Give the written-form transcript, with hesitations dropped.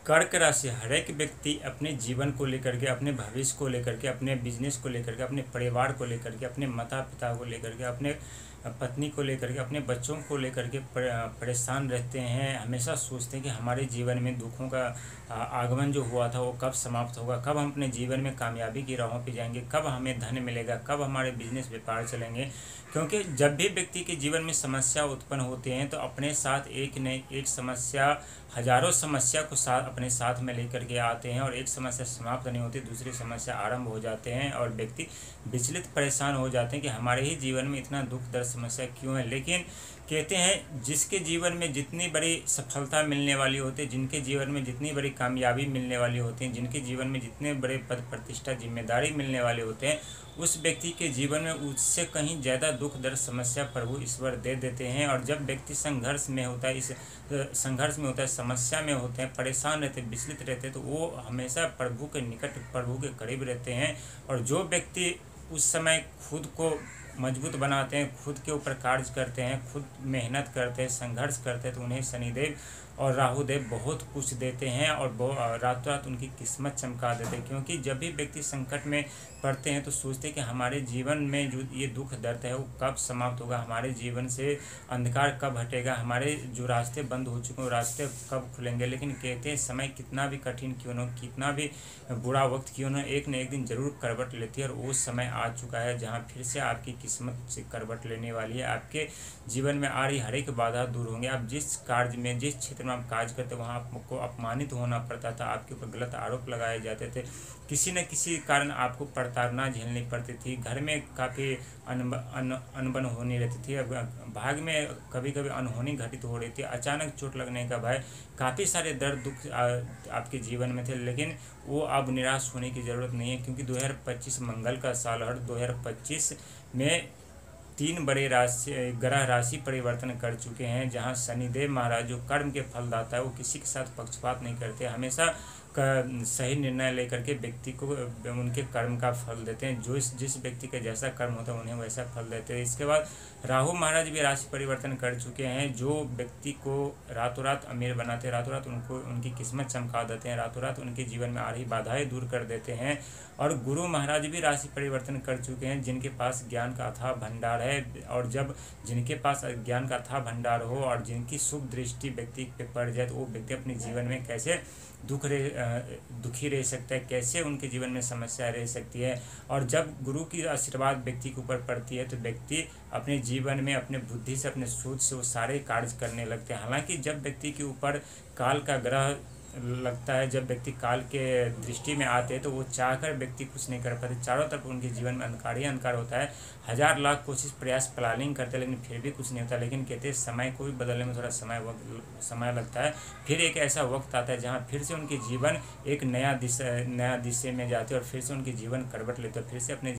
कर्क राशि हर एक व्यक्ति अपने जीवन को लेकर के, अपने भविष्य को लेकर के, अपने बिजनेस को लेकर के, अपने परिवार को लेकर के, अपने माता पिता को लेकर के, अपने पत्नी को लेकर के, अपने बच्चों को लेकर के परेशान रहते हैं। हमेशा सोचते हैं कि हमारे जीवन में दुखों का आगमन जो हुआ था वो कब समाप्त होगा, कब हम अपने जीवन में कामयाबी की राहों पे जाएंगे, कब हमें धन मिलेगा, कब हमारे बिजनेस व्यापार चलेंगे। क्योंकि जब भी व्यक्ति के जीवन में समस्या उत्पन्न होते हैं तो अपने साथ एक न एक समस्या, हजारों समस्या को साथ अपने साथ में लेकर के आते हैं, और एक समस्या समाप्त नहीं होती दूसरी समस्या आरंभ हो जाते हैं, और व्यक्ति विचलित परेशान हो जाते हैं कि हमारे ही जीवन में इतना दुख दर्द समस्या क्यों है। लेकिन कहते हैं जिसके जीवन में जितनी बड़ी सफलता मिलने वाली होती है, जिनके जीवन में जितनी बड़ी कामयाबी मिलने वाली होती है, जिनके जीवन में जितने बड़े पद प्रतिष्ठा जिम्मेदारी मिलने वाले होते हैं, उस व्यक्ति के जीवन में उससे कहीं ज़्यादा दुख दर्द समस्या प्रभु ईश्वर दे देते हैं। और जब व्यक्ति संघर्ष में होता है, इस संघर्ष में होता है, समस्या में होते हैं, परेशान रहते हैं, विचलित रहते हैं, तो वो हमेशा प्रभु के निकट, प्रभु के करीब रहते हैं। और जो व्यक्ति उस समय खुद को मजबूत बनाते हैं, खुद के ऊपर कार्य करते हैं, खुद मेहनत करते हैं, संघर्ष करते हैं, तो उन्हें शनिदेव और राहुदेव बहुत कुछ देते हैं और रातों रात उनकी किस्मत चमका देते हैं। क्योंकि जब भी व्यक्ति संकट में पड़ते हैं तो सोचते हैं कि हमारे जीवन में जो ये दुख दर्द है वो कब समाप्त होगा, हमारे जीवन से अंधकार कब हटेगा, हमारे जो रास्ते बंद हो चुके हैं रास्ते कब खुलेंगे। लेकिन कहते हैं समय कितना भी कठिन क्यों न, कितना भी बुरा वक्त क्यों न एक दिन जरूर करवट लेती है, और वो समय आ चुका है जहाँ फिर से आपकी किस्मत से करवट लेने वाली है। आपके जीवन में आ रही हर एक बाधा दूर होंगे। आप जिस कार्य में, जिस क्षेत्र में आप कार्य करते वहाँ आपको अपमानित होना पड़ता था, आपके ऊपर गलत आरोप लगाए जाते थे, किसी न किसी कारण आपको प्रताड़ना झेलनी पड़ती थी, घर में काफ़ी अनबन होनी रहती थी, भाग में कभी कभी अनहोनी घटित हो रही थी, अचानक चोट लगने का भय, काफ़ी सारे दर्द दुख आपके जीवन में थे। लेकिन वो अब निराश होने की ज़रूरत नहीं है, क्योंकि 2025 मंगल का साल है। 2025 में 3 बड़े ग्रह राशि परिवर्तन कर चुके हैं, जहां शनिदेव महाराज जो कर्म के फलदाता है वो किसी के साथ पक्षपात नहीं करते, हमेशा सही निर्णय लेकर के व्यक्ति को उनके कर्म का फल देते हैं। जो जिस व्यक्ति का जैसा कर्म होता है उन्हें वैसा फल देते हैं। इसके बाद राहु महाराज भी राशि परिवर्तन कर चुके हैं, जो व्यक्ति को रातों रात अमीर बनाते हैं, रातों रात उनको उनकी किस्मत चमका देते हैं, रातों रात उनके जीवन में आ रही बाधाएं दूर कर देते हैं। और गुरु महाराज भी राशि परिवर्तन कर चुके हैं, जिनके पास ज्ञान का अथाह भंडार है। और जब जिनके पास ज्ञान का अथाह भंडार हो और जिनकी शुभ दृष्टि व्यक्ति पे पड़ जाए तो वो व्यक्ति अपने जीवन में कैसे दुखी रह सकता है, कैसे उनके जीवन में समस्या रह सकती है। और जब गुरु की आशीर्वाद व्यक्ति के ऊपर पड़ती है तो व्यक्ति अपने जीवन में अपने बुद्धि से, अपने सोच से वो सारे कार्य करने लगते हैं। हालांकि जब व्यक्ति के ऊपर काल का ग्रह लगता है, जब व्यक्ति काल के दृष्टि में आते हैं तो वो चाहकर व्यक्ति कुछ नहीं कर पाते, चारों तरफ उनके जीवन में अंधकार ही अंधकार होता है। हजार लाख कोशिश प्रयास प्लानिंग करते हैं लेकिन फिर भी कुछ नहीं होता। लेकिन कहते हैं समय को भी बदलने में थोड़ा समय लगता है। फिर एक ऐसा वक्त आता है जहाँ फिर से उनके जीवन एक नया दिशा में जाते हैं और फिर से उनके जीवन करवट लेते हैं, फिर से अपने